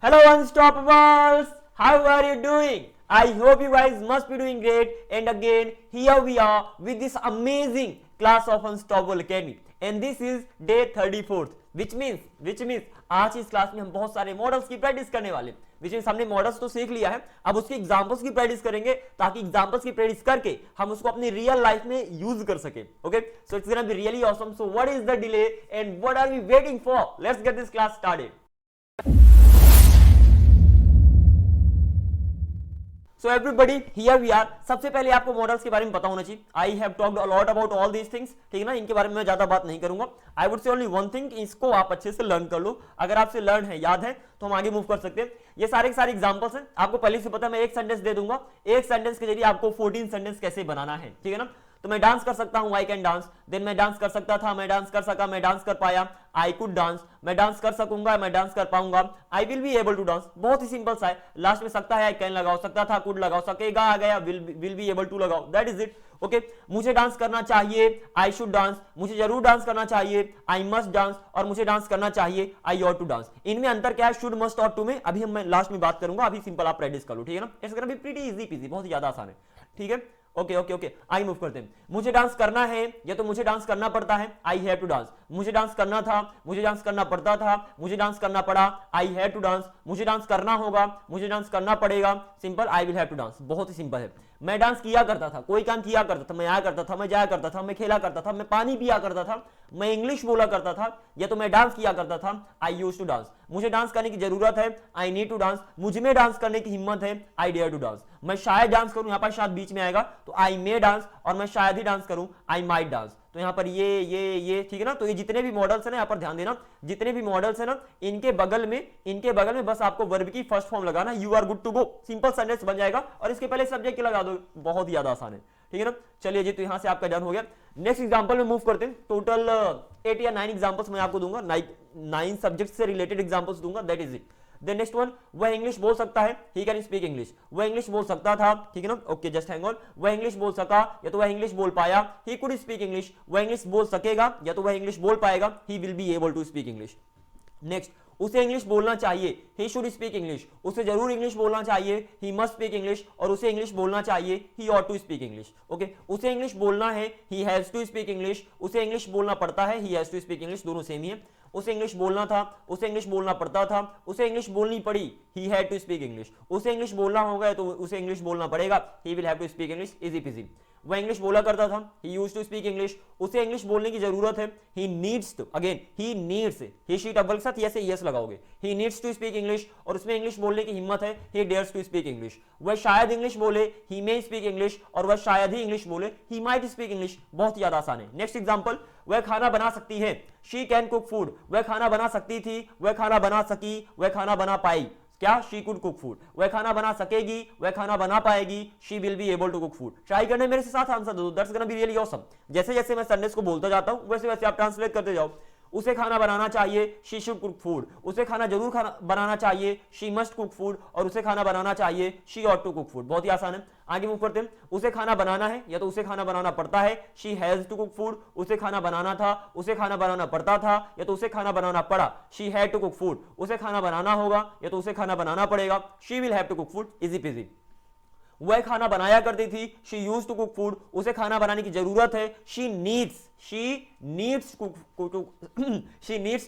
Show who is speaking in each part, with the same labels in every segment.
Speaker 1: Hello Unstoppables! How are you doing? I hope you guys must be doing great, and again here we are with this amazing class of Unstoppable Academy, and this is day 34th, which means आज इस class में हम बहुत सारे models की practice करने वाले, which means हमने मॉडल्स तो सीख लिया है, अब उसके एग्जांपल्स की प्रैक्टिस करेंगे ताकि एग्जांपल्स की प्रैक्टिस करके हम उसको अपनी रियल लाइफ में यूज कर सके. Okay, so it's gonna be really awesome. So what is the delay and what are we waiting for? Let's get this class started. So everybody, here we are. सबसे पहले आपको models के बारे में पता होना चाहिए. I have talked a lot about all these things, ठीक है ना. इनके बारे में मैं ज्यादा बात नहीं करूंगा. I would say only one thing, इसको आप अच्छे से लर्न कर लो. अगर आपसे लर्न है, याद है, तो हम आगे मूव कर सकते हैं. ये सारे के सारे एग्जांपल्स हैं, आपको पहले से पता है. मैं एक सेंटेंस दे दूंगा, एक सेंटेंस के जरिए आपको 14 सेंटेंस कैसे बनाना है, ठीक है ना. तो मैं डांस कर सकता हूं, आई कैन डांस. देन मैं डांस कर सकता था, मैं डांस कर सका, मैं डांस कर पाया, आई कुड डांस. मैं डांस कर सकूंगा, मैं डांस कर पाऊंगा, I will be able to dance. बहुत ही सिंपल सा है. लास्ट में सकता है, आई कैन लगाओ, सकता था कुड लगाओ, सकेगा आ गया, विल बी एबल टू लगाओ. That is it. ओके, मुझे डांस करना चाहिए, आई शुड डांस. मुझे जरूर डांस करना चाहिए, आई मस्ट डांस. और मुझे डांस करना चाहिए, आई ऑट टू डांस. इनमें अंतर क्या है शुड, मस्ट, ऑट टू में? अभी हम लास्ट में बात करूंगा. अभी सिंपल आप प्रैक्टिस कर लो, ठीक है ना. It's gonna be pretty easy peasy, बहुत ही ज्यादा आसान है, ठीक है. Okay okay okay, I move करते हैं. मुझे डांस करना है या तो मुझे डांस करना पड़ता है, आई हैव टू डांस. मुझे डांस करना था, मुझे डांस करना पड़ता था, मुझे डांस करना पड़ा, आई हैव टू डांस. मुझे डांस करना होगा, मुझे डांस करना पड़ेगा, simple, I will have to dance. बहुत ही सिंपल है. मैं डांस किया करता था, कोई काम किया करता था, मैं आया करता था, मैं जाया करता था, मैं खेला करता था, मैं पानी पिया करता था, मैं इंग्लिश बोला करता था, या तो मैं डांस किया करता था, आई यूज्ड टू डांस. मुझे डांस करने की जरूरत है, आई नीड टू डांस. मुझ में डांस करने की हिम्मत है, आई डेयर टू डांस. मैं शायद डांस करूं, यहां पर शायद बीच में आएगा, तो आई मे डांस. और मैं शायद ही डांस करूं, आई माइट डांस. तो यहां पर ये ठीक है ना. तो ये जितने भी मॉडल्स हैं ना, यहां पर ध्यान देना, जितने भी मॉडल्स हैं ना, इनके बगल में बस आपको वर्ब की फर्स्ट फॉर्म लगाना, you are good to go. Simple sentence बन जाएगा, और इसके पहले सब्जेक्ट लगा दो. बहुत ही ज्यादा आसान है, ठीक है ना. चलिए जी, तो यहां से आपका डन हो गया. नेक्स्ट एग्जांपल में मूव करते हैं. टोटल 8 या 9 एग्जांपल्स मैं आपको दूंगा, 9 सब्जेक्ट से रिलेटेड एग्जांपल्स दूंगा. That is it. Then next one, वह इंग्लिश बोल सकता है, ही कैन स्पीक इंग्लिश. वह इंग्लिश बोल सकता था, ठीक है ना. Okay, just hang on. वह इंग्लिश बोल सका या तो वह इंग्लिश बोल पाया, ही कुड स्पीक इंग्लिश. वह इंग्लिश बोल सकेगा या तो वह इंग्लिश बोल पाएगा, he will be able to speak English. Next, उसे इंग्लिश बोलना चाहिए, ही शुड स्पीक इंग्लिश. उसे जरूर इंग्लिश बोलना चाहिए, ही मस्ट स्पीक इंग्लिश. और उसे इंग्लिश बोलना चाहिए, he ought to speak English. Okay, उसे इंग्लिश बोलना है, he has to speak English. उसे इंग्लिश बोलना पड़ता है, he has to speak English. दोनों सेम ही है. उसे इंग्लिश बोलना था, उसे इंग्लिश बोलना पड़ता था, उसे इंग्लिश बोलनी पड़ी, he had to speak English. उसे इंग्लिश बोलना होगा तो उसे इंग्लिश बोलना पड़ेगा, he will have to speak English. Easy peasy. वह इंग्लिश बोला करता था, he used to speak English. उसे इंग्लिश बोलने की जरूरत है, he needs to. Again he needs, he she double के साथ यस यस लगाओगे. He needs to speak English, और उसमें इंग्लिश बोलने की हिम्मत है, he dares to speak English. वह शायद इंग्लिश बोले, ही मे स्पीक इंग्लिश. और वह शायद ही इंग्लिश बोले, ही माइट स्पीक इंग्लिश. बहुत ही ज्यादा आसान है. नेक्स्ट एग्जांपल, वह खाना बना सकती है, शी कैन कुक फूड. वह खाना बना सकती थी, वह खाना बना सकी, वह खाना बना पाई. क्या? She could cook food. वह खाना बना सकेगी, वह खाना बना पाएगी, she will be able to cook food. Try करने मेरे से साथ आंसर दो. That's gonna be really awesome. जैसे जैसे मैं सेंटेंस को बोलता जाता हूं, वैसे वैसे आप ट्रांसलेट करते जाओ. उसे खाना बनाना चाहिए, शी शुड कुक फूड. उसे खाना जरूर बनाना चाहिए, शी मस्ट कुक फूड. और उसे खाना बनाना चाहिए, she ought to cook food. बहुत ही आसान है. आगे मूव करते हैं. उसे खाना बनाना है या तो उसे खाना बनाना पड़ता है, she has to cook food. उसे खाना बनाना था, उसे खाना बनाना पड़ता था या तो उसे खाना बनाना पड़ा, she had to cook food. उसे खाना बनाना होगा या तो उसे खाना बनाना पड़ेगा, she will have to cook food. Easy peasy. वह खाना बनाया करती थी, she use to cook food. उसे खाना बनाने की जरूरत है, she needs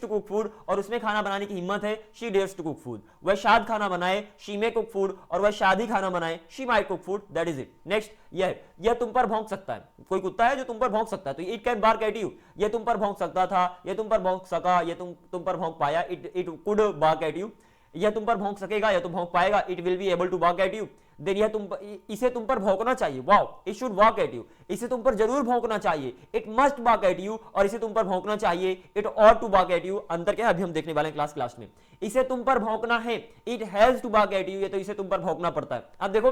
Speaker 1: to cook food. और उसमें खाना बनाने की हिम्मत है, she dares to cook food. वह शायद खाना बनाए, शी मे कुक फूड. और वह शायद ही खाना बनाए, she might cook food. That is it. Next, यह तुम पर भौंक सकता है. कोई कुत्ता है जो तुम पर भौंक सकता है, तो it can bark at you. यह तुम पर भौंक सकता था, यह तुम पर भौंक सका, यह तुम पर भौंक पाया, it could bark at you. यह तुम पर भौंक सकेगा या तो भौंक पाएगा, it will be able to bark at you. Then इसे तुम पर भौंकना चाहिए, wow, it should bark at you. इसे तुम पर जरूर भौंकना चाहिए, it must bark at you. और इसे तुम पर भौंकना चाहिए, it ought to bark at you. अंतर क्या है अभी हम देखने वाले हैं क्लास में. इसे तुम पर भौंकना है, it has to bark at you. ये तो इसे तुम पर भौंकना पड़ता है. अब देखो,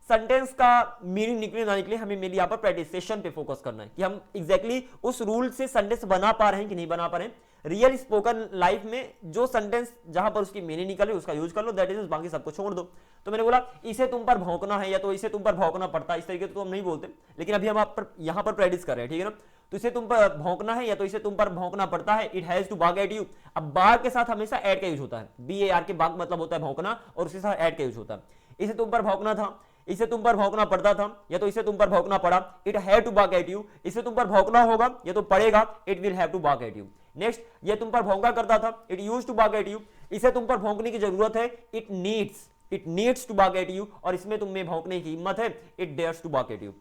Speaker 1: सेंटेंस का मीनिंग निकले ना निकले, हमें मेरी यहाँ पर प्रैक्टिसेशन पे फोकस करना है कि हम एग्जैक्टली उस रूल से सेंटेंस बना पा रहे हैं कि नहीं बना पा रहे हैं. रियल स्पोकन लाइफ में जो सेंटेंस जहां पर उसकी मीनिंग निकल रही है उसका यूज कर लो, दैट इज, बाकी सबको छोड़ दो। तो मैंने बोला इसे तुम पर भौंकना है या तो इसे तुम पर भौंकना पड़ता है, इस तरीके से तो हम नहीं बोलते, लेकिन अभी हम आप पर यहां पर प्रैक्टिस कर रहे हैं, ठीक है ना। तो इसे तुम पर भौंकना है या तो इसे तुम पर भौंकना पड़ता है, it has to bark at you. अब बार्क के साथ हमेशा एड का यूज होता है, BAR के बार्क मतलब होता है भौंकना और उसके साथ एड का यूज होता है। इसे तुम पर भौंकना था, इसे तुम पर भौंकना पड़ता था या तो इसे तुम पर भौंकना पड़ा, it have to bark at you. इसे तुम पर भौंकना होगा या तो पड़ेगा, it will have to bark at you. Next, ये तुम पर भौंका करता था, it used to bark at you. इसे तुम पर भौंकने की जरूरत है, it needs to bark at you. और इसमें तुम में भौंकने की हिम्मत है, it dares to bark at you,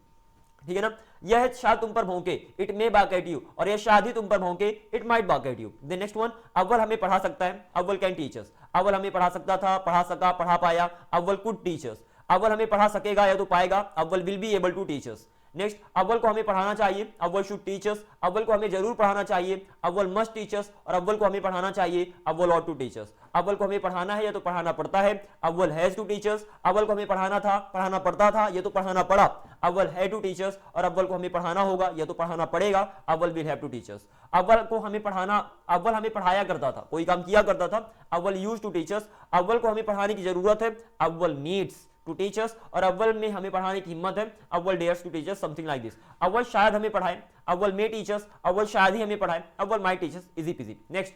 Speaker 1: ठीक है ना। यह है शायद तुम पर भौंके, it may bark at you. और यह शायद ही तुम पर भौंके, it might bark at you. The next one, अव्वल हमें पढ़ा सकता है, अव्वल कैन टीच अस। अव्वल हमें पढ़ा सकता था, पढ़ा सका, पढ़ा पाया, अव्वल कुड टीच अस। अव्वल हमें पढ़ा सकेगा या तो पाएगा, Awwal will be able to teach us. Next, Awwal को हमें पढ़ाना चाहिए, अव्वल शुड टीच अस। अव्वल को हमें जरूर पढ़ाना चाहिए, अव्वल मस्ट टीच अस। और अव्वल को हमें पढ़ाना चाहिए, अव्वल ought to teach us. Awwal को हमें पढ़ाना है या तो पढ़ाना पड़ता है, अव्वल has to teach us. Awwal को हमें पढ़ाना था, पढ़ाना पड़ता था, या तो पढ़ाना पड़ा, अव्वल हैड टू टीच अस। और अव्वल को हमें पढ़ाना होगा या तो पढ़ाना पड़ेगा, Awwal will have to teach us. Awwal को हमें पढ़ाना, अव्वल हमें पढ़ाया करता था, कोई काम किया करता था, अव्वल used to teach us. Awwal को हमें पढ़ाने की जरूरत है, अव्वल नीड्स टू टीच अस। और अव्वल में हमें पढ़ाने की हिम्मत है, Awwal dares to teach us, something like this. Awwal शायद हमें पढ़ाए, अव्वल मे टीच अस। अव्वल शायद ही हमें पढ़ाए, Awwal might teach us, easy peasy. Next,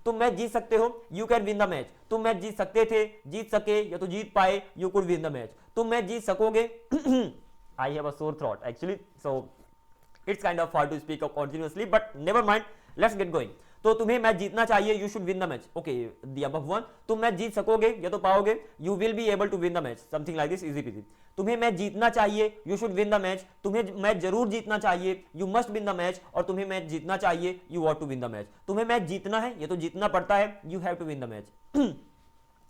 Speaker 1: तुम मैच जीत सकते हो, you can win the match. तुम मैच जीत सकते थे, जीत सके या तो जीत पाए, you could win the match. तुम मैच जीत सकोगे। I have a sore throat actually, so it's kind of hard to speak up continuously, but never mind, let's get going. तो तुम्हें मैच जीतना चाहिए, you should win the match. Okay, the above one, तुम match जीत सकोगे या तो पाओगे, you will be able to win the match, something like this, easy peasy. तुम्हें मैच जीतना चाहिए, you should win the match. तुम्हें मैच जरूर जीतना चाहिए, you must win the match. और तुम्हें मैच जीतना चाहिए, you want to win the match. तुम्हें मैच जीतना है या तो जीतना पड़ता है, you have to win the match.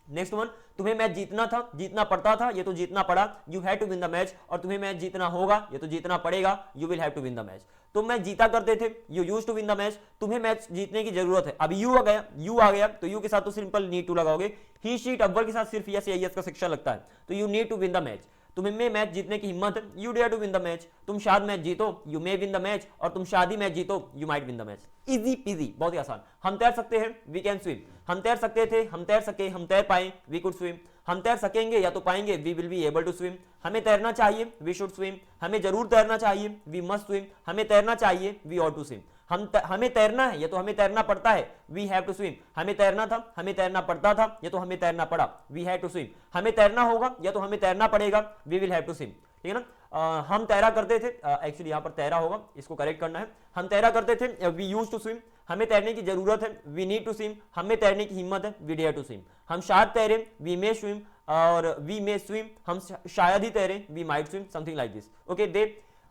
Speaker 1: Next one, तुम्हें मैच जीतना था, जीतना पड़ता था, ये तो जीतना पड़ा, you have to win the match. और तुम्हें मैच जीतना होगा ये तो जीतना पड़ेगा, you will have to win the match. तुम मैच जीता करते थे, you used to win the match. तुम्हें मैच जीतने की जरूरत है, अब यू आ गया तो यू के साथ तो सिंपल नीड टू लगाओगे। ही शीट अव्वल के साथ सिर्फ यस या यस का सेक्शन लगता है, तो you need to win the match. तुम्हें में मैच जीतने की हिम्मत है, you dare to win the match. तुम शायद मैच जीतो, you may win the match. और तुम शादी मैच जीतो, you might win the match. Easy peasy, बहुत ही आसान। हम तैर सकते हैं, वी कैन स्विम। हम तैर सकते थे, हम तैर सके, हम तैर पाए, वी कुड स्विम। हम तैर सकेंगे या तो पाएंगे, we will be able to swim. हमें तैरना चाहिए, वी शुड स्विम। हमें जरूर तैरना चाहिए, वी मस्ट स्विम। हमें तैरना चाहिए, वी ऑट टू स्विम। हमें तैरना है या तो हमें तैरना पड़ता है, वी हैव टू स्विम। हमें तैरना था, हमें तैरना पड़ता था, या तो हमें तैरना पड़ा, वी हैव टू स्विम। हमें तैरना होगा या तो हमें तैरना पड़ेगा, we will have to swim, ठीक है ना। हम तैरा करते थे, एक्चुअली यहाँ पर तैरा होगा, इसको करेक्ट करना है। हम तैरा करते थे, वी यूज्ड टू स्विम। हमें तैरने की जरूरत है, वी नीड टू स्विम। हमें तैरने की हिम्मत है, वी डेयर टू स्विम। हम शायद तैरे, वी मे स्विम। और वी मे स्विम, हम शायद ही तैरे, we might swim, something like this. Okay,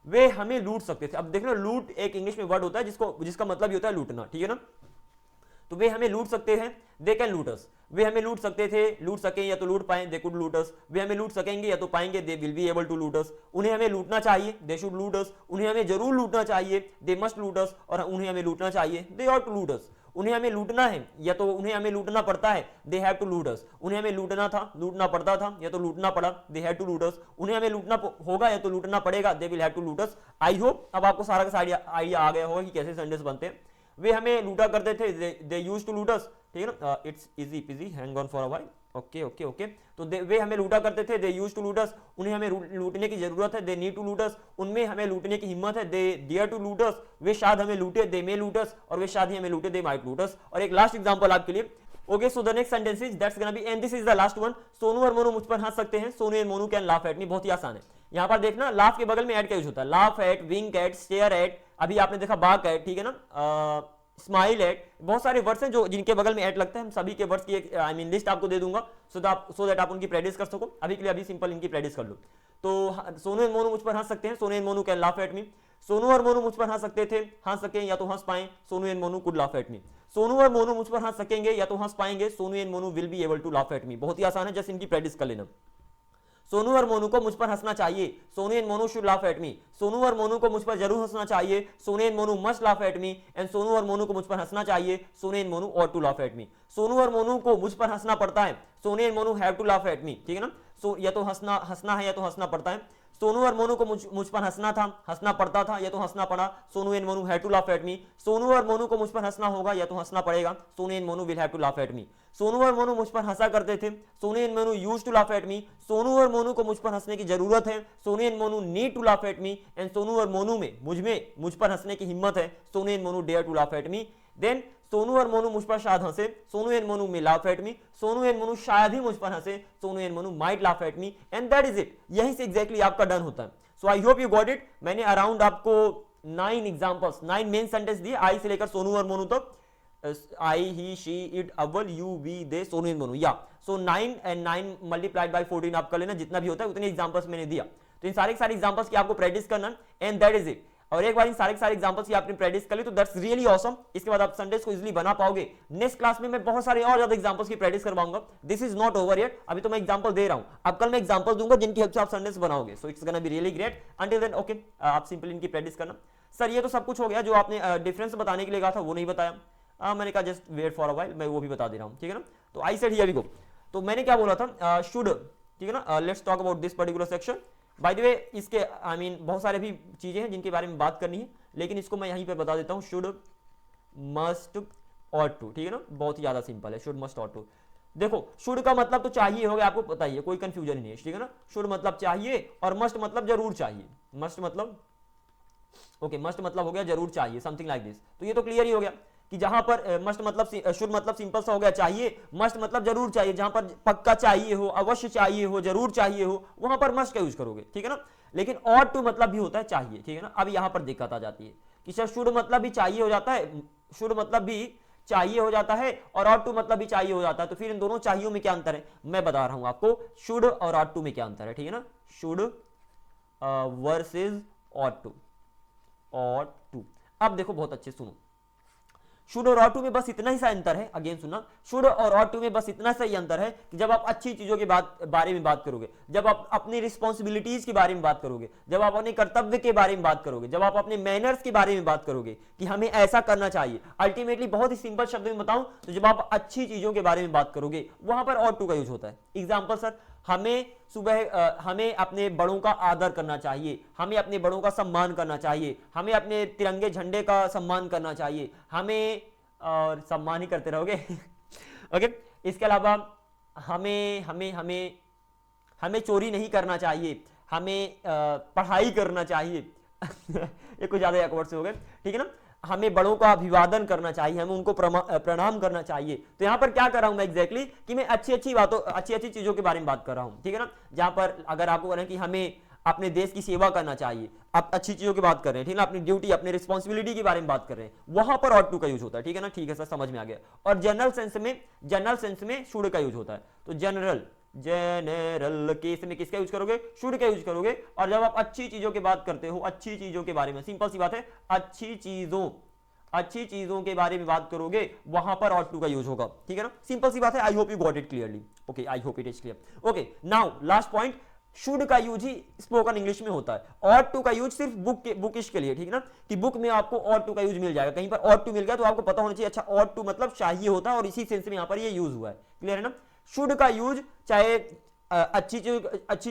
Speaker 1: वे हमें लूट सकते थे। अब देख लो, लूट एक इंग्लिश में वर्ड होता है जिसका मतलब ही होता है लूटना, ठीक है ना। तो वे हमें लूट सकते हैं, दे कैन लूट अस। वे हमें लूट सकते थे, लूट सके या तो लूट पाए, दे कुड लूट अस। वे हमें लूट सकेंगे या तो पाएंगे, they will be able to loot us. उन्हें हमें लूटना चाहिए, दे शुड लूट अस। उन्हें हमें जरूर लूटना चाहिए, दे मस्ट लूट अस। और उन्हें हमें लूटना चाहिए, दे ऑट टू लूट अस। उन्हें हमें लूटना है या तो उन्हें हमें लूटना पड़ता है, they have to loot us. उन्हें हमें लूटना था, लूटना पड़ता था, या तो लूटना पड़ा, they have to loot us. उन्हें हमें लूटना होगा या तो लूटना पड़ेगा, they will have to loot us. I hope अब आपको सारा का आइडिया आ गया होगा कि कैसे सेंटेंस बनते हैं। वे हमें लूटा करते थे, दे यूज्ड टू लूट अस, ठीक है ना। It's easy PG, hang on for a while. Okay okay okay, तो वे हमें लूटा करते थे, they used to loot us. उन्हें हमें लूटने की जरूरत है, दे नीड टू लूट अस। उनमें हमें लूटने की हिम्मत है, दे डियर टू लूट अस। वे शायद हमें लूटे, दे मे लूट अस। और वे शायद ही हमें लूटे, दे माइट लूट अस। और एक लास्ट एग्जांपल आपके लिए। Okay, so the next sentence is that's gonna B, and this is the last one. Sonu और मोनू मुझ पर हंस सकते हैं, Sonu and Monu can laugh at me. बहुत ही आसान है। यहाँ पर देखना, लाफ के बगल में एट का यूज होता है, laugh at, wink at, stare at. अभी आपने देखा बाक एट, ठीक है ना, स्माइल एट। बहुत सारे वर्ड्स हैं जो जिनके बगल में एट लगता है। हम सभी के वर्ड्स की एक लिस्ट आपको दे दूंगा, सो दैट आप उनकी प्रैक्टिस कर सको। अभी के लिए अभी सिंपल इनकी प्रैक्टिस कर लो। तो सोनू एंड मोनू मुझ पर हंस सकते हैं, Sonu and Monu can laugh at me. Sonu और मोनू मुझ पर हंस सकते थे, हंस सके या तो हंस पाए, Sonu and Monu could laugh at me. Sonu और मोनू मुझ पर हंस सकेंगे या तो हंस पाएंगे, Sonu and Monu will be able to laugh at me. बहुत ही आसान है, जस्ट इनकी प्रैक्टिस कर लेना। सोनू और मोनू को मुझ पर हंसना चाहिए, Sonu and Monu should laugh at me. Sonu और मोनू को मुझ पर जरूर हंसना चाहिए, Sonu and Monu must laugh at me. And Sonu और मोनू को मुझ पर हंसना चाहिए, Sonu and Monu ought to laugh at me. Sonu और मोनू को मुझ पर हंसना पड़ता है, Sonu and Monu have to laugh at me, ठीक है ना। या तो हंसना है या तो हंसना पड़ता है। सोनू और मोनू को मुझ पर हंसना था, हंसना पड़ता था या तो हंसना पड़ा, Sonu and Monu had to laugh at me. Sonu और मोनू को मुझ पर हंसना होगा या तो हंसना पड़ेगा, Sonu and Monu will have to laugh at me. Sonu और मोनू मुझ पर हंसा करते थे, Sonu and Monu used to laugh at me. Sonu और मोनू को मुझ पर हंसने की जरूरत है, Sonu and Monu need to laugh at me. And Sonu और मोनू में मुझ पर हंसने की हिम्मत है, Sonu and Monu dare to laugh at me. Then Sonu और मोनू मुझ पर शायद हंसे, Sonu and Monu may laugh at me. Sonu and Monu शायद ही मुझ पर हंसे, Sonu and Monu might laugh at me. And that is it, यहीं से एग्जैक्टली आपका डन होता है। So I hope you got it. मैंने अराउंड आपको 9 एग्जांपल्स, 9 मेन सेंटेंस दिए, आई से लेकर सोनू और मोनू तक। I, he, she, it, Awwal, you, we, they, Sonu and Monu, या सो 9 एंड 9 मल्टीप्लाइड बाय 14 आप कर लेना, जितना भी होता है उतने एग्जांपल्स मैंने दिया। तो इन सारे एग्जांपल्स की आपको प्रैक्टिस करना एंड दैट इज इट। और एक बार इन सारे एग्जांपल्स की आपने प्रैक्टिस कर ली तो दैट्स रियली ऑसम। इसके बाद आप संडेज को इजीली बना पाओगे। नेक्स्ट क्लास में मैं बहुत सारे और ज्यादा एग्जांपल्स की प्रैक्टिस करवाऊंगा। This is not over yet, अभी तो मैं एग्जांपल दे रहा हूं, अब कल मैं एग्जांपल दूंगा जिनकी हेल्प से आप संडेज बनाओगे। So it's gonna be really great. Until then okay, आप सिंपली इनकी प्रैक्टिस करना। सर ये तो सब कुछ हो गया, जो आपने डिफरेंस बताने के लिए कहा था वो नहीं बताया। मैंने कहा just wait for a while, मैं वो भी बता दे रहा हूं, ठीक है ना। तो I said here we go. तो मैंने क्या बोला था, शुड, ठीक है ना। Let's talk about this particular section. By the way इसके आई मीन बहुत सारे भी चीजें हैं जिनके बारे में बात करनी है, लेकिन इसको मैं यहीं पर बता देता हूं। शुड, मस्ट, ऑट टू, ठीक है ना। बहुत ही ज्यादा सिंपल है, शुड, मस्ट, ऑट टू। देखो शुड का मतलब तो चाहिए हो गया, आपको पता ही है, कोई कंफ्यूजन नहीं है, ठीक है ना। शुड मतलब चाहिए और मस्ट मतलब जरूर चाहिए। मस्ट मतलब ओके, मस्ट मतलब हो गया जरूर चाहिए, समथिंग लाइक दिस। तो ये तो क्लियर ही हो गया कि जहां पर मस्ट मतलब शुड मतलब सिंपल सा हो गया चाहिए, मस्ट मतलब जरूर चाहिए, जहां पर पक्का चाहिए हो, अवश्य चाहिए हो, जरूर चाहिए हो, वहां पर मस्ट का यूज करोगे, ठीक है ना। लेकिन ऑट टू मतलब भी होता है चाहिए, ठीक है ना। अब यहां पर दिक्कत आ जाती है कि सर शुड मतलब भी चाहिए हो जाता है, शुड मतलब भी चाहिए हो जाता है और ऑट टू मतलब भी चाहिए हो जाता है, तो फिर इन दोनों चाहिए में क्या अंतर है मैं बता रहा हूं आपको। शुड और ऑट टू में क्या अंतर है, ठीक है ना। Should versus ought to, ought to. अब देखो बहुत अच्छे सुनो, शुड और ऑट टू में बस इतना ही सा अंतर है। अगेन सुनना, शुड और ऑट टू में बस इतना सा ही अंतर है कि जब आप अच्छी चीजों के बारे में बात करोगे, जब आप अपनी रिस्पॉन्सिबिलिटीज के बारे में बात करोगे, जब आप अपने कर्तव्य के बारे में बात करोगे, जब आप अपने मैनर्स के बारे में बात करोगे कि हमें ऐसा करना चाहिए, अल्टीमेटली बहुत ही सिंपल शब्द में बताऊं तो जब आप अच्छी चीजों के बारे में बात करोगे वहां पर ऑट टू का यूज होता है। एग्जाम्पल सर, हमें सुबह हमें अपने बड़ों का आदर करना चाहिए, हमें अपने बड़ों का सम्मान करना चाहिए, हमें अपने तिरंगे झंडे का सम्मान करना चाहिए, हमें और सम्मान ही करते रहोगे ओके। इसके अलावा हमें हमें हमें हमें चोरी नहीं करना चाहिए, हमें पढ़ाई करना चाहिए ये कुछ ज्यादा awkward से हो गए, ठीक है ना। हमें बड़ों का अभिवादन करना चाहिए, हमें उनको प्रणाम करना चाहिए। तो यहां पर क्या कर रहा हूं मैं एग्जैक्टली कि मैं अच्छी अच्छी बातों, अच्छी अच्छी चीजों के बारे में बात कर रहा हूं, ठीक है ना। जहां पर अगर आपको करें कि हमें अपने देश की सेवा करना चाहिए, आप अच्छी चीजों की बात कर रहे हैं, ठीक है ना, अपनी ड्यूटी, अपनी रिस्पॉन्सिबिलिटी के बारे में बात कर रहे हैं, वहां पर ऑट टू का यूज होता है, ठीक है ना। ठीक है सर, समझ में आ गया। और जनरल सेंस में शुड का यूज होता है। तो जनरल केस में किसका यूज करोगे, शुड का यूज करोगे। और जब आप अच्छी चीजों की बात करते हो, अच्छी चीजों के बारे में, सिंपल सी बात है, अच्छी चीजों के बारे में बात करोगे वहां पर ऑट टू का यूज होगा, ठीक है ना। सिंपल सी बात है। आई hope you got it clearly. Okay, I hope it is clear. Okay, now last point, should का यूज ही स्पोकन इंग्लिश में होता है। ऑट टू का यूज सिर्फ बुकिश के लिए, ठीक है ना, कि बुक में आपको ऑट टू का यूज मिल जाएगा। कहीं पर ऑट टू मिल गया तो आपको पता होना चाहिए, अच्छा ऑट टू मतलब चाहिए होता है और इसी सेंस में यहां पर ये यूज हुआ है। क्लियर है ना। शुड का यूज चाहे अच्छी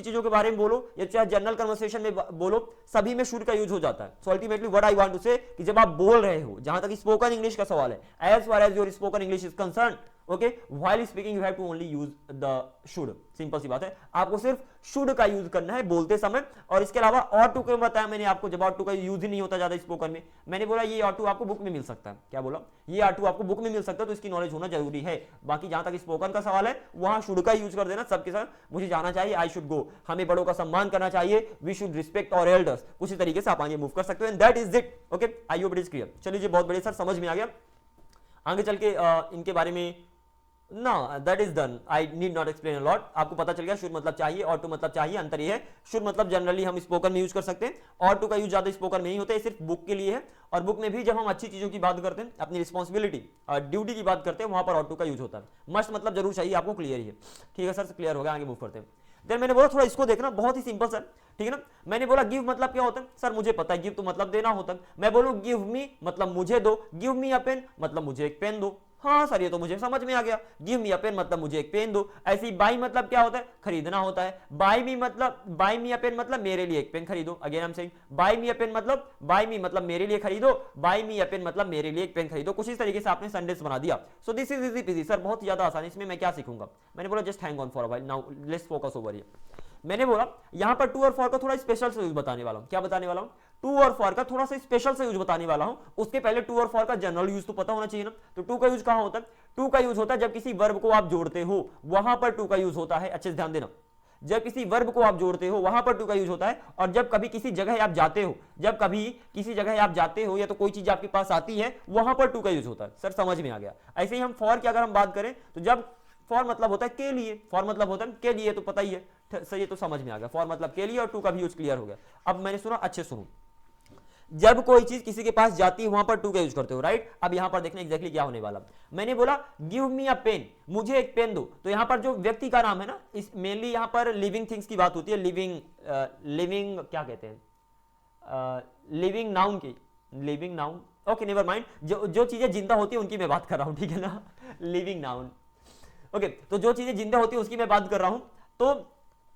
Speaker 1: चीजों के बारे में बोलो या चाहे जनरल कन्वर्सेशन में बोलो, सभी में शुड का यूज हो जाता है। So ultimately what I want to say कि जब आप बोल रहे हो, जहां तक स्पोकन इंग्लिश का सवाल है, as far as your spoken English is concerned, okay, while speaking you have to only use the should. Simple सी बात है, आपको सिर्फ शुड का यूज करना है बोलते समय। और इसके अलावा ऑट टू को बताया मैंने आपको, जब ऑट टू का यूज ही नहीं होता ज्यादा स्पोकन में, मैंने बोला ये ऑट टू आपको बुक में मिल सकता है। क्या बोला, ये ऑट टू आपको बुक में मिल सकता है, तो इसकी नॉलेज होना जरूरी है। बाकी जहां तक स्पोकन का सवाल है वहां शुड का यूज कर देना सबके साथ। मुझे जाना चाहिए, आई शुड गो, हमें बड़ों का सम्मान करना चाहिए, वी शुड रिस्पेक्ट और एल्डर्स, उसी तरीके से आप आगे मूव कर सकते हो। And that is it. Okay, I hope it is clear. चलिए जी, बहुत बढ़िया सर, समझ में आ गया। आगे चल के इनके बारे में ना, that is done, I need not explain a lot. आपको पता चल गया शुड मतलब चाहिए, ऑट टू मतलब चाहिए, अंतर ये है। शुड मतलब जनरली हम स्पोकन में यूज कर सकते हैं, ऑट टू का यूज ज्यादा स्पोकन में नहीं होता है, सिर्फ बुक के लिए है। और बुक में भी जब हम अच्छी चीजों की बात करते हैं, अपनी रिस्पॉन्सिबिलिटी और ड्यूटी की बात करते हैं, वहां पर ऑट टू का यूज होता है। मस्ट मतलब जरूर चाहिए, आपको क्लियर ही है। ठीक है सर, क्लियर हो गया, आगे मूव करते हैं। देन मैंने बोला थोड़ा इसको देखना, बहुत ही सिंपल सर, ठीक है ना। मैंने बोला गिव मतलब क्या होता है सर, मुझे पता है, गिव तो मतलब देना होता है। मैं बोलूं गिव मी मतलब मुझे दो, गिव मी अ पेन मतलब मुझे एक पेन दो। हाँ सर ये तो मुझे समझ में आ गया, गिव मी अ पेन मतलब मुझे एक पेन दो। ऐसी बाई मतलब क्या होता है, खरीदना होता है। बाई मी अ पेन मतलब मेरे लिए एक पेन खरीदो। Again I am saying buy me a pen मतलब मेरे लिए खरीदो, बाई मी अ पेन मतलब मेरे लिए एक पेन खरीदो। कुछ इस तरीके से आपने सेंटेंस बना दिया। So this is easy PG sir, बहुत ज्यादा आसान, इसमें मैं क्या सीखूंगा। मैंने बोला just hang on for a while, now let's focus over here. मैंने बोला यहां पर टू और फॉर का थोड़ा स्पेशल से यूज बताने वाला हूं। क्या बताने वाला हूं, टू और फॉर का थोड़ा सा स्पेशल से यूज बताने वाला हूं। उसके पहले टू और फॉर का जनरल यूज तो पता होना चाहिए ना। तो टू का यूज कहां होता है, टू का यूज होता है जब किसी वर्ब को आप जोड़ते हो, वहां पर टू का यूज होता है। अच्छे से ध्यान देना, जब किसी वर्ब को आप जोड़ते हो वहां पर टू का यूज होता है। और जब कभी किसी जगह आप जाते हो, जब कभी किसी जगह आप जाते हो या तो कोई चीज आपके पास आती है, वहां पर टू का यूज होता है। सर समझ में आ गया। ऐसे ही हम फॉर की अगर हम बात करें तो जब फॉर मतलब होता है के लिए, फॉर मतलब होता है के लिए, तो पता ही है सर, ये तो समझ में आ गया। फॉर मतलब के लिए और टू का भी यूज क्लियर हो गया। अब मैंने सुना, अच्छे सुनो, जब कोई चीज किसी के पास जाती है वहां पर टू का यूज करते हो, राइट। अब यहां पर देखना एग्जैक्टली क्या होने वाला। मैंने बोला गिव मी अ पेन, मुझे एक पेन दो। तो यहां पर जो व्यक्ति का नाम है ना, इस मेनली यहां पर लिविंग थिंग्स की बात होती है। लिविंग क्या कहते हैं, लिविंग नाउन की, living noun, okay never mind. जो चीजें जिंदा होती है उनकी मैं बात कर रहा हूं, ठीक है ना, लिविंग नाउन। ओके, तो जो चीजें जिंदा होती है उसकी मैं बात कर रहा हूं। तो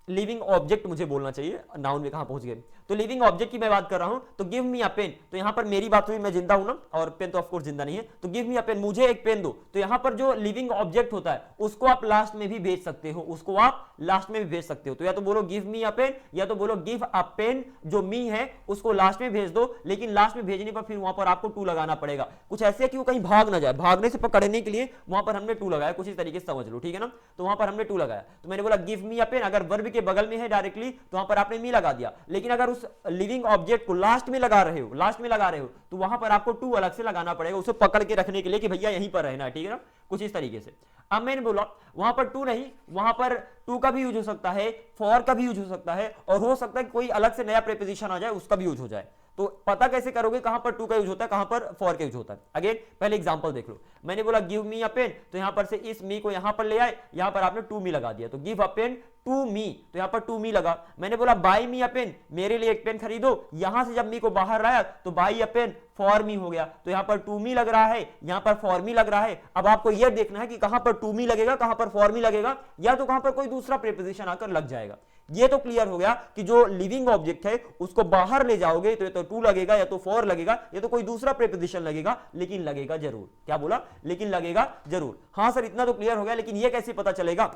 Speaker 1: लिविंग ऑब्जेक्ट मुझे बोलना चाहिए, नाउन में कहां पहुंच गए। तो लिविंग ऑब्जेक्ट की मैं बात कर रहा हूं। तो गिव मी अ पेन, तो यहां पर मेरी बात हुई, मैं जिंदा हूं ना, और पेन तो ऑफ कोर्स जिंदा नहीं है। तो गिव मी अ पेन, मुझे एक पेन दो। तो यहां पर जो लिविंग ऑब्जेक्ट होता है उसको आप लास्ट में भी भेज सकते हो, उसको आप लास्ट में भी भेज सकते हो। तो या तो बोलो गिव मी अ पेन, या तो बोलो गिव अ पेन। जो मी है उसको लास्ट में भेज दो, लेकिन लास्ट में भेजने पर फिर वहां पर आपको टू लगाना पड़ेगा। कुछ ऐसे कि वो कहीं भाग ना जाए, भागने से पकड़ने के लिए वहां पर हमने टू लगाया। कुछ इस तरीके से समझ लो, ठीक है ना। तो वहां पर हमने टू लगाया। तो मैंने बोला गिव मी अ पेन, अगर वर्ब के बगल में है डायरेक्टली तो वहां पर आपने मी लगा दिया। लेकिन अगर उस लिविंग ऑब्जेक्ट को लास्ट में लगा रहे हो, लास्ट में लगा रहे हो, तो वहां पर आपको टू अलग से लगाना पड़ेगा, उसे पकड़ के रखने के लिए कि भैया यहीं पर रहना है, ठीक है ना, कुछ इस तरीके से। अब मैंने बोला वहां पर टू नहीं, वहां पर टू का भी यूज हो सकता है, फॉर का भी यूज हो सकता है, और हो सकता है कोई अलग से नया प्रीपोजिशन आ जाए उसका भी यूज हो जाए। तो पता कैसे करोगे कहां पर टू का यूज होता है, कहां पर फॉर का यूज होता है। अगेन पहले एग्जांपल देख लो। मैंने बोला गिव मी अ पेन, तो यहां पर से इस मी को यहां पर ले आए, यहां पर आपने टू मी लगा दिया। तो give a pen to me, तो यहां पर टू मी लगा। मैंने बोला बाय मी अ पेन, मेरे लिए एक पेन खरीदो। यहां से जब मी को बाहर लाया तो buy a pen for me हो गया। तो यहां पर टू मी लग रहा है, यहां पर फॉर मी लग रहा है। अब आपको यह देखना है कि कहां पर टू मी लगेगा, कहां पर फॉर मी लगेगा, या तो कहां पर कोई दूसरा प्रीपोजिशन आकर लग जाएगा। ये तो क्लियर हो गया कि जो लिविंग ऑब्जेक्ट है उसको बाहर ले जाओगे तो ये तो टू लगेगा, या तो फॉर लगेगा, या तो कोई दूसरा प्रीपोजिशन लगेगा, लेकिन लगेगा जरूर। क्या बोला, लेकिन लगेगा जरूर। हाँ सर इतना तो क्लियर हो गया, लेकिन ये कैसे पता चलेगा,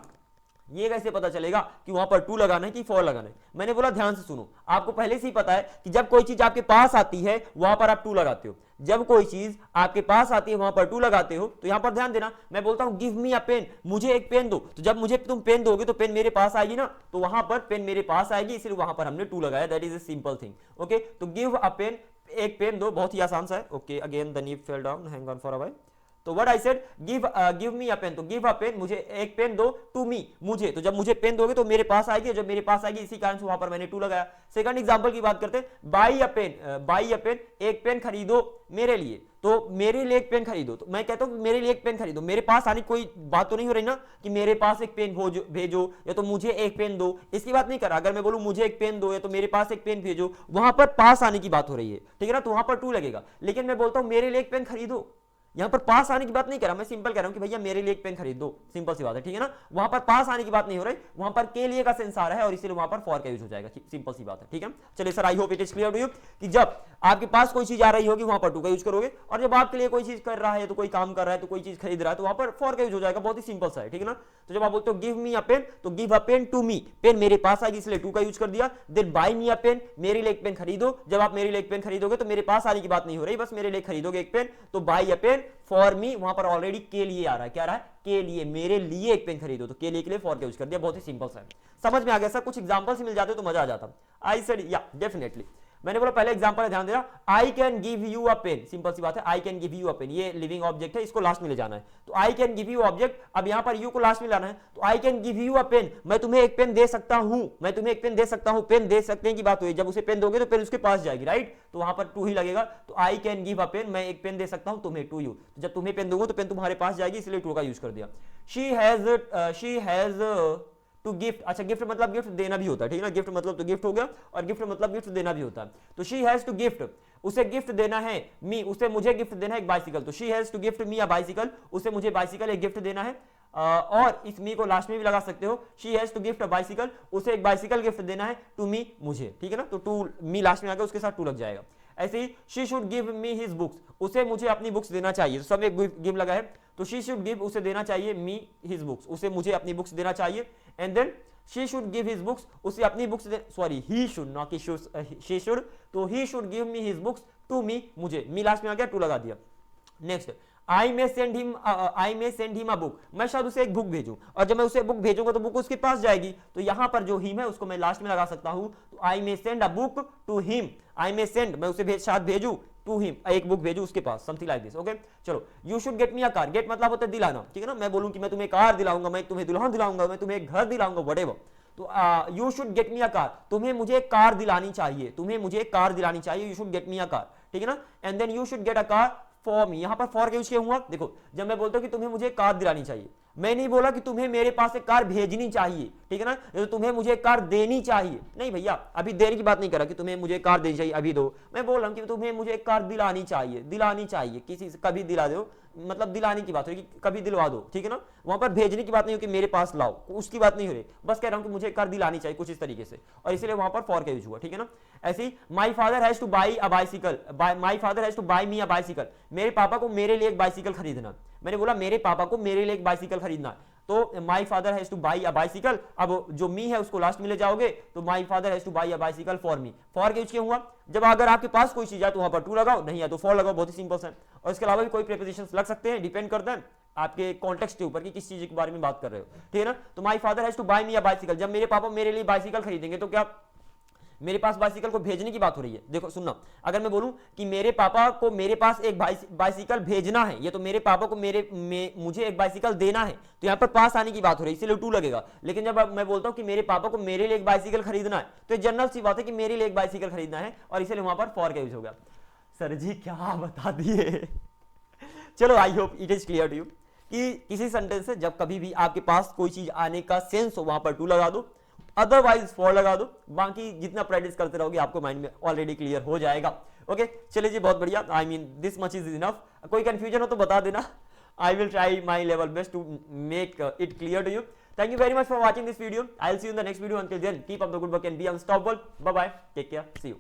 Speaker 1: ये कैसे पता चलेगा कि वहां पर टू लगाना है कि फॉर लगाना है। मैंने बोला ध्यान से सुनो, आपको पहले से ही पता है कि जब कोई चीज आपके पास आती है वहां पर आप टू लगाते हो। जब कोई चीज आपके पास आती है वहां पर टू लगाते हो। तो यहां पर ध्यान देना, मैं बोलता हूं गिव मी अ पेन, मुझे एक पेन दो। तो जब मुझे तुम पेन दोगे तो पेन मेरे पास आएगी ना, तो वहां पर पेन मेरे पास आएगी, इसलिए वहां पर हमने टू लगाया। That is a simple thing. Okay, तो गिव अ पेन, एक पेन दो, बहुत ही आसान सा है। Okay, again the nib fell down, hang on for a while. तो what I said, give me a pen, तो गिव अ पेन, मुझे एक पेन दो, टू मी, मुझे। तो जब मुझे पेन दोगे तो मेरे पास आएगी, जब मेरे पास आएगी इसी कारण से वहां पर मैंने टू लगाया। सेकंड एग्जांपल की बात करते हैं, buy a pen, buy a pen, एक पेन खरीदो मेरे लिए। तो मेरे लिए एक पेन खरीदो, तो मैं कहता हूं मेरे लिए एक पेन खरीदो। मेरे पास आने की कोई बात तो नहीं हो रही ना कि मेरे पास एक पेन भेजो, या तो मुझे एक पेन दो, इसकी बात नहीं कर रहा। अगर मैं बोलूं मुझे एक पेन दो या तो मेरे पास एक पेन भेजो, वहां पर पास आने की बात हो रही है, ठीक है ना, तो वहां पर टू लगेगा। लेकिन मैं बोलता हूं मेरे लिए एक पेन खरीदो, यहां पर पास आने की बात नहीं कर रहा, मैं सिंपल कह रहा हूं कि भैया मेरे लिए एक पेन खरीद दो, सिंपल सी बात है, ठीक है ना। वहां पर पास आने की बात नहीं हो रही, वहां पर के लिए का सेंस आ रहा है और इसीलिए वहां पर फॉर का यूज हो जाएगा, सिंपल सी बात है, ठीक है। चलिए sir, I hope it is clear to you कि जब आपके पास कोई चीज आ रही होगी वहां पर टू का यूज करोगे, और जब आपके लिए कोई चीज कर रहा है, तो कोई काम कर रहा है, तो कोई चीज खरीद रहा है, तो वहां पर फॉर का यूज हो जाएगा। बहुत ही सिंपल सा है, ठीक है ना। तो जब आप बोलते हो गिव मी अ पेन, तो give a pen to me, pen मेरे पास आएगी इसलिए टू का यूज कर दिया। Then buy me a pen, मेरे लिए एक पेन खरीदो। जब आप मेरे लिए एक पेन खरीदोगे तो मेरे पास आने की बात नहीं हो रही, बस मेरे लिए खरीदोगे एक पेन, तो buy a pen for me, वहां पर ऑलरेडी के लिए आ रहा है। क्या आ रहा है, के लिए, मेरे लिए एक पेन खरीदो, तो के लिए के लिए फॉर का यूज कर दिया। बहुत ही सिंपल सा है, समझ में आ गया सर। कुछ एग्जांपल से मिल जाते तो मजा आ जाता। I said yeah definitely. मैंने बोला पहले एग्जांपल है, ध्यान देना, I can give you a pen, simple सी बात है, I can give you a pen, ये लिविंग ऑब्जेक्ट है, इसको लास्ट में ले जाना है। तो I can give you object, अब यहां पर यू को लास्ट में लाना है। तो I can give you a pen, मैं तुम्हें एक पेन दे सकता हूं, मैं तुम्हें एक पेन दे सकता हूं। पेन दे सकते हैं की बात हुई, जब उसे पेन दोगे तो पेन उसके पास जाएगी, राइट, तो वहां पर टू ही लगेगा। तो I can give a pen, मैं एक पेन दे सकता हूं तुम्हें, टू यू। जब तुम्हें पेन दोगे तो पेन तुम्हारे पास जाएगी, इसलिए टू का यूज कर दिया। शी हैज टू गिफ्ट, अच्छा गिफ्ट मतलब गिफ्ट देना भी होता है, ठीक है ना, गिफ्ट मतलब तो गिफ्ट हो गया और गिफ्ट मतलब गिफ्ट देना भी होता है। तो शी हैज टू गिफ्ट, उसे गिफ्ट देना है, मी उसे मुझे गिफ्ट देना है एक बाइसिकल, तो she has to gift me a bicycle, उसे मुझे बाइसिकल एक गिफ्ट देना है। और इस मी को लास्ट में भी लगा सकते हो, she has to gift a bicycle, उसे एक बाइसिकल गिफ्ट देना है, टू मी मुझे, ठीक है ना, तो टू मी लास्ट में आ गया, उसके साथ टू लग जाएगा। ऐसे ही she should give me his books, उसे मुझे अपनी बुक्स देना चाहिए, तो सब एक गिव लगा है, तो शी शुड गिव उसे देना चाहिए मी हिज बुक्स, उसे मुझे अपनी बुक्स देना चाहिए। And then she should give his books, उसे अपनी बुक्स सॉरी ही शुड ना कि शी शुड, तो he should give me his books to me मुझे, मी लास्ट में आ गया, टू लगा दिया। Next I may send him a book, मैं शायद उसे एक बुक भेजूं, और जब मैं उसे बुक भेजूंगा तो बुक उसके पास जाएगी, तो यहां पर जो हिम है उसको मैं लास्ट में लगा सकता हूं, तो I may send a book to him, I may send मैं उसे शायद भेजूं, टू हिम एक बुक भेजू उसके पास, समथिंग लाइक दिस। ओके चलो, you should get me a car, get मतलब होता है दिलाना, ठीक है ना, मैं बोलूं कि मैं तुम्हें कार दिलाऊंगा, मैं तुम्हें दुल्हन दिलाऊंगा, मैं तुम्हें एक घर दिलाऊंगा, व्हाटएवर, तो you should get me a car, तुम्हें मुझे एक कार दिलानी चाहिए, तुम्हें मुझे एक कार दिलानी चाहिए, you should get me a car, ठीक है ना। And then you should get a car for me, यहां पर फॉर का यूज किया हुआ, देखो जब मैं बोलता हूं कि तुम्हें मुझे कार दिलानी चाहिए, मैं नहीं बोला कि तुम्हें मेरे पास एक कार भेजनी चाहिए, ठीक है ना, तो तुम्हें मुझे कार देनी चाहिए, नहीं भैया अभी देने की बात नहीं कर रहा कि तुम्हें मुझे कार देनी चाहिए अभी दो, मैं बोल रहा हूं कि तुम्हें मुझे एक कार दिलानी चाहिए, दिलानी चाहिए, किसी से कभी दिला दो, मतलब दिलाने की बात हो रही कि कभी दिलवा दो, ठीक है ना, वहां पर भेजने की बात नहीं हो कि मेरे पास लाओ, उसकी बात नहीं हो रही, बस कह रहा हूं कि मुझे कार दिलानी चाहिए कुछ इस तरीके से, और इसलिए वहां पर फॉर का यूज हुआ, ठीक है ना। ऐसे ही my father has to buy a bicycle, my father has to buy me a bicycle, मेरे पापा को मेरे लिए एक बाइसिकल खरीदना, मैंने बोला मेरे पापा को मेरे लिए एक बाइसिकल खरीदना, तो my father has to buy a bicycle, अब जो मी है उसको लास्ट में ले जाओगे, तो my father has to buy a bicycle for me, for का यूज क्यों हुआ, जब अगर आपके पास कोई चीज है तो वहां पर टू लगाओ, नहीं है तो फॉर लगाओ, बहुत ही सिंपल है। और इसके अलावा भी कोई प्रीपोजिशंस लग सकते हैं, डिपेंड करता है आपके कॉन्टेक्स्ट के ऊपर कि किस चीज के बारे में बात कर रहे हो, ठीक है ना। तो my father has to buy me a bicycle, जब मेरे पापा मेरे लिए बाइसिकल खरीदेंगे तो क्या मेरे पास बाइसिकल को भेजने की बात हो रही है, देखो सुनना, अगर मैं बोलूं कि मेरे पापा को मेरे पास एक बाइसिकल भेजना है, ये तो मेरे पापा को मुझे एक बाइसिकल देना है, तो यहाँ पर पास आने की बात हो रही है, इसीलिए टू लगेगा। लेकिन जब मैं बोलता हूं कि मेरे पापा को मेरे लिए एक बाइसिकल खरीदना है, तो जनरल सी बात है कि मेरे लिए एक बाइसिकल खरीदना है, और इसलिए वहां पर फॉर का यूज होगा। सर जी क्या बता दिए चलो I hope it is clear to you कि किसी सेंटेंस से जब कभी भी आपके पास कोई चीज आने का सेंस हो वहां पर टू लगा दो, अदरवाइज फॉर लगा दो, बाकी जितना प्रैक्टिस करते रहोगे आपको माइंड में ऑलरेडी क्लियर हो जाएगा। ओके चलिए जी, बहुत बढ़िया, I mean this much is enough, कोई कंफ्यूजन हो तो बता देना, I will try my level best to make it clear to you. Thank you very much for watching this video, I will see you in the next video, until then keep up the good work and be unstoppable, bye bye, take care, see you.